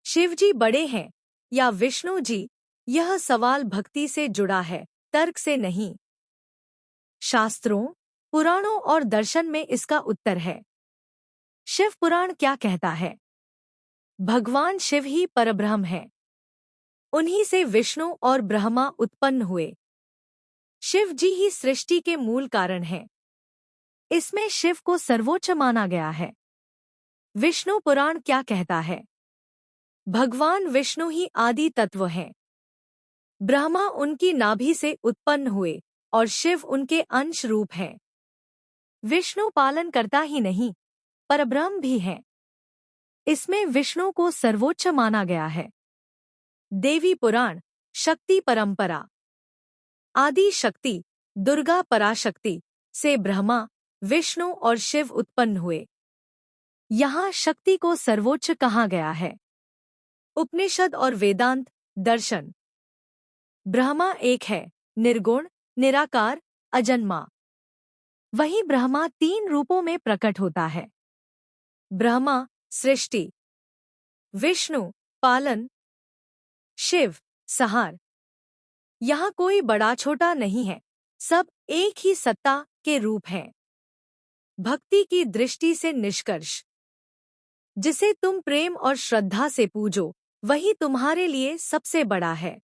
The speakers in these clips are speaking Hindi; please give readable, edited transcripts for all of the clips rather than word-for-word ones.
शिवजी बड़े हैं या विष्णु जी? यह सवाल भक्ति से जुड़ा है, तर्क से नहीं। शास्त्रों, पुराणों और दर्शन में इसका उत्तर है। शिव पुराण क्या कहता है? भगवान शिव ही परब्रह्म हैं। उन्हीं से विष्णु और ब्रह्मा उत्पन्न हुए। शिव जी ही सृष्टि के मूल कारण हैं। इसमें शिव को सर्वोच्च माना गया है। विष्णु पुराण क्या कहता है? भगवान विष्णु ही आदि तत्व हैं। ब्रह्मा उनकी नाभि से उत्पन्न हुए और शिव उनके अंश रूप हैं। विष्णु पालन करता ही नहीं, परब्रह्म भी हैं। इसमें विष्णु को सर्वोच्च माना गया है। देवी पुराण, शक्ति परंपरा। आदि शक्ति, दुर्गा पराशक्ति से ब्रह्मा, विष्णु और शिव उत्पन्न हुए। यहाँ शक्ति को सर्वोच्च कहा गया है। उपनिषद और वेदांत, दर्शन। ब्रह्मा एक है, निर्गुण, निराकार, अजन्मा। वहीं ब्रह्मा 3 रूपों में प्रकट होता है। ब्रह्मा सृष्टि, विष्णु पालन, शिव संहार। यहाँ कोई बड़ा छोटा नहीं है, सब एक ही सत्ता के रूप हैं। भक्ति की दृष्टि से निष्कर्ष। जिसे तुम प्रेम और श्रद्धा से पूजो, वही तुम्हारे लिए सबसे बड़ा है।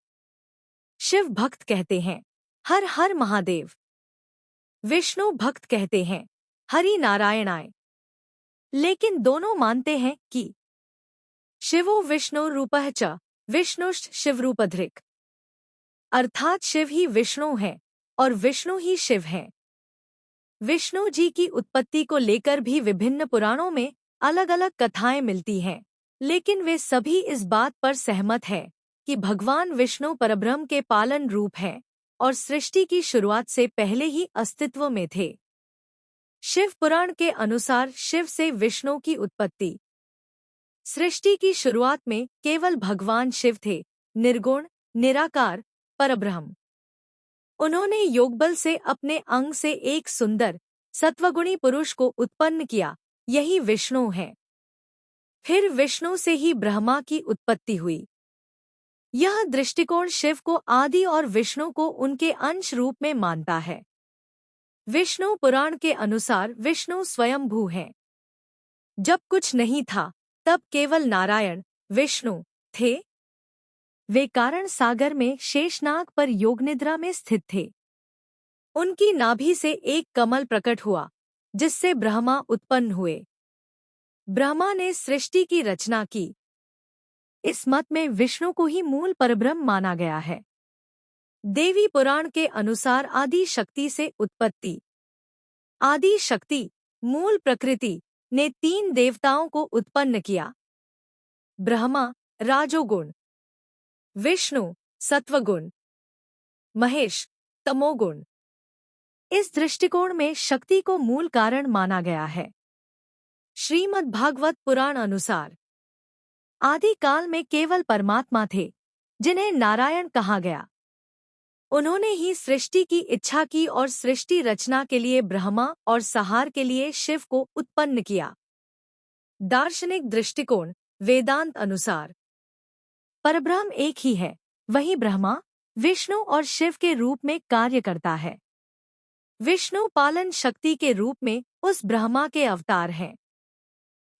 शिव भक्त कहते हैं, हर हर महादेव। विष्णु भक्त कहते हैं, हरि नारायणाय। लेकिन दोनों मानते हैं कि शिवो विष्णु रूपः च विष्णुश्च शिवरूपधृक्। अर्थात शिव ही विष्णु है और विष्णु ही शिव है। विष्णु जी की उत्पत्ति को लेकर भी विभिन्न पुराणों में अलग अलग कथाएं मिलती हैं, लेकिन वे सभी इस बात पर सहमत हैं कि भगवान विष्णु परब्रह्म के पालन रूप हैं और सृष्टि की शुरुआत से पहले ही अस्तित्व में थे। शिव पुराण के अनुसार शिव से विष्णु की उत्पत्ति। सृष्टि की शुरुआत में केवल भगवान शिव थे, निर्गुण, निराकार, परब्रह्म। उन्होंने योगबल से अपने अंग से एक सुंदर सत्वगुणी पुरुष को उत्पन्न किया, यही विष्णु है। फिर विष्णु से ही ब्रह्मा की उत्पत्ति हुई। यह दृष्टिकोण शिव को आदि और विष्णु को उनके अंश रूप में मानता है। विष्णु पुराण के अनुसार विष्णु स्वयंभू हैं। जब कुछ नहीं था, तब केवल नारायण, विष्णु थे। वे कारण सागर में शेषनाग पर योगनिद्रा में स्थित थे। उनकी नाभि से एक कमल प्रकट हुआ, जिससे ब्रह्मा उत्पन्न हुए। ब्रह्मा ने सृष्टि की रचना की। इस मत में विष्णु को ही मूल परब्रह्म माना गया है। देवी पुराण के अनुसार आदि शक्ति से उत्पत्ति। आदि शक्ति, मूल प्रकृति, ने 3 देवताओं को उत्पन्न किया। ब्रह्मा राजोगुण, विष्णु सत्वगुण, महेश तमोगुण। इस दृष्टिकोण में शक्ति को मूल कारण माना गया है। श्रीमद् भागवत पुराण अनुसार आदि काल में केवल परमात्मा थे, जिन्हें नारायण कहा गया। उन्होंने ही सृष्टि की इच्छा की और सृष्टि रचना के लिए ब्रह्मा और संहार के लिए शिव को उत्पन्न किया। दार्शनिक दृष्टिकोण, वेदांत अनुसार परब्रह्म एक ही है, वही ब्रह्मा, विष्णु और शिव के रूप में कार्य करता है। विष्णु पालन शक्ति के रूप में उस ब्रह्मा के अवतार हैं।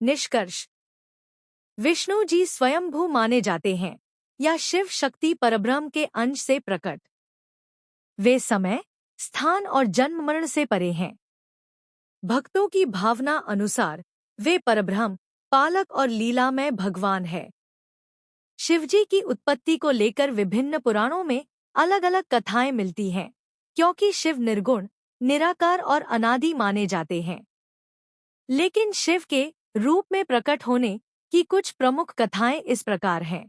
निष्कर्ष, विष्णु जी स्वयंभू माने जाते हैं या शिव शक्ति परब्रह्म के अंश से प्रकट। वे समय, स्थान और जन्म मरण से परे हैं। भक्तों की भावना अनुसार वे परब्रह्म, पालक और लीलामय भगवान है। शिवजी की उत्पत्ति को लेकर विभिन्न पुराणों में अलग अलग कथाएं मिलती हैं, क्योंकि शिव निर्गुण, निराकार और अनादि माने जाते हैं। लेकिन शिव के रूप में प्रकट होने की कुछ प्रमुख कथाएं इस प्रकार हैं।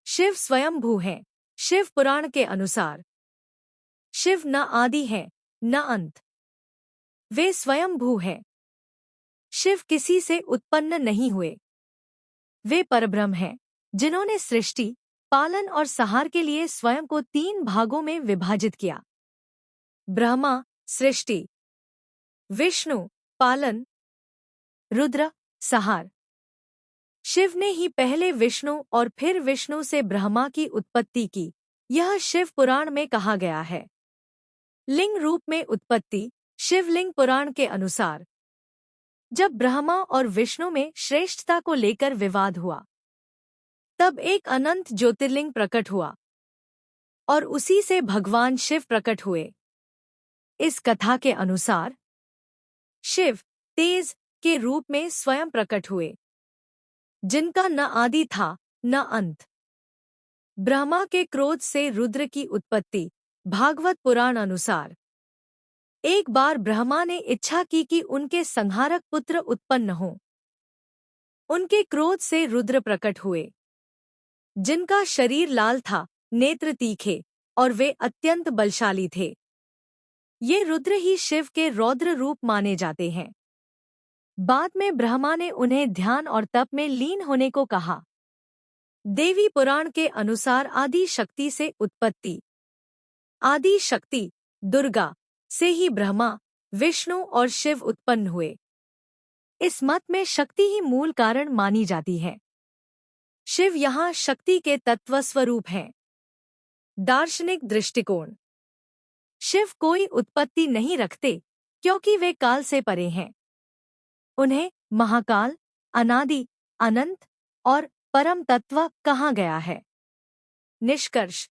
शिव स्वयंभू हैं। शिव पुराण के अनुसार शिव न आदि है, न अंत। वे स्वयंभू हैं। शिव किसी से उत्पन्न नहीं हुए। वे परब्रह्म हैं, जिन्होंने सृष्टि, पालन और संहार के लिए स्वयं को 3 भागों में विभाजित किया। ब्रह्मा सृष्टि, विष्णु पालन, रुद्र संहार। शिव ने ही पहले विष्णु और फिर विष्णु से ब्रह्मा की उत्पत्ति की, यह शिव पुराण में कहा गया है। लिंग रूप में उत्पत्ति। शिवलिंग पुराण के अनुसार जब ब्रह्मा और विष्णु में श्रेष्ठता को लेकर विवाद हुआ, तब एक अनंत ज्योतिर्लिंग प्रकट हुआ और उसी से भगवान शिव प्रकट हुए। इस कथा के अनुसार शिव तेज के रूप में स्वयं प्रकट हुए, जिनका न आदि था न अंत। ब्रह्मा के क्रोध से रुद्र की उत्पत्ति। भागवत पुराण अनुसार एक बार ब्रह्मा ने इच्छा की कि उनके संहारक पुत्र उत्पन्न हों। उनके क्रोध से रुद्र प्रकट हुए, जिनका शरीर लाल था, नेत्र तीखे और वे अत्यंत बलशाली थे। ये रुद्र ही शिव के रौद्र रूप माने जाते हैं। बाद में ब्रह्मा ने उन्हें ध्यान और तप में लीन होने को कहा। देवी पुराण के अनुसार आदि शक्ति से उत्पत्ति। आदि शक्ति दुर्गा से ही ब्रह्मा, विष्णु और शिव उत्पन्न हुए। इस मत में शक्ति ही मूल कारण मानी जाती है। शिव यहाँ शक्ति के तत्व स्वरूप हैं। दार्शनिक दृष्टिकोण। शिव कोई उत्पत्ति नहीं रखते, क्योंकि वे काल से परे हैं। उन्हें महाकाल, अनादि, अनंत और परम तत्व कहा गया है। निष्कर्ष।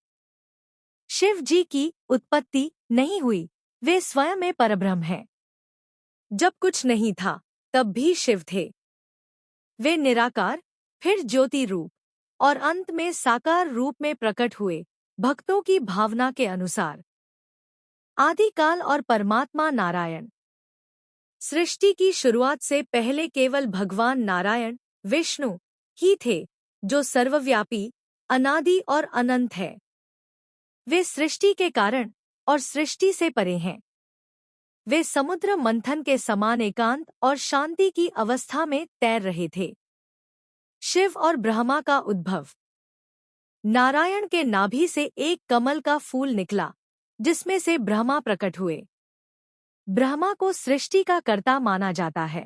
शिव जी की उत्पत्ति नहीं हुई, वे स्वयं में परब्रह्म हैं। जब कुछ नहीं था, तब भी शिव थे। वे निराकार, फिर ज्योति रूप और अंत में साकार रूप में प्रकट हुए, भक्तों की भावना के अनुसार। आदिकाल और परमात्मा नारायण। सृष्टि की शुरुआत से पहले केवल भगवान नारायण, विष्णु ही थे, जो सर्वव्यापी, अनादि और अनंत है। वे सृष्टि के कारण और सृष्टि से परे हैं। वे समुद्र मंथन के समान एकांत और शांति की अवस्था में तैर रहे थे। शिव और ब्रह्मा का उद्भव। नारायण के नाभि से एक कमल का फूल निकला, जिसमें से ब्रह्मा प्रकट हुए। ब्रह्मा को सृष्टि का कर्ता माना जाता है।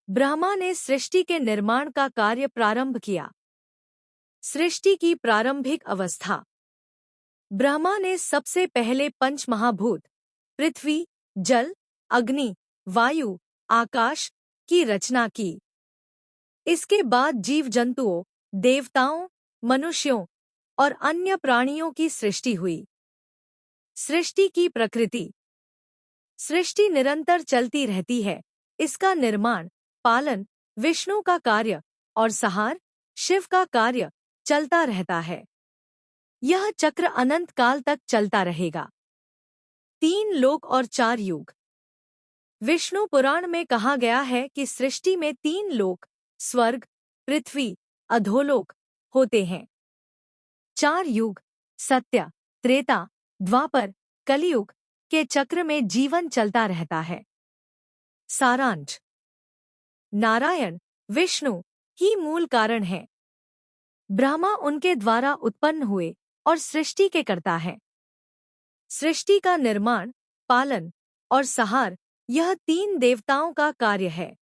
ब्रह्मा ने सृष्टि के निर्माण का कार्य प्रारंभ किया। सृष्टि की प्रारंभिक अवस्था। ब्रह्मा ने सबसे पहले पंच महाभूत पृथ्वी, जल, अग्नि, वायु, आकाश की रचना की। इसके बाद जीव जंतुओं, देवताओं, मनुष्यों और अन्य प्राणियों की सृष्टि हुई। सृष्टि की प्रकृति। सृष्टि निरंतर चलती रहती है। इसका निर्माण, पालन विष्णु का कार्य और संहार शिव का कार्य चलता रहता है। यह चक्र अनंत काल तक चलता रहेगा। 3 लोक और 4 युग। विष्णु पुराण में कहा गया है कि सृष्टि में 3 लोक, स्वर्ग, पृथ्वी, अधोलोक होते हैं। 4 युग, सत्य, त्रेता, द्वापर, कलियुग के चक्र में जीवन चलता रहता है। सारांश। नारायण, विष्णु ही मूल कारण है। ब्रह्मा उनके द्वारा उत्पन्न हुए और सृष्टि के कर्ता है। सृष्टि का निर्माण, पालन और संहार यह 3 देवताओं का कार्य है।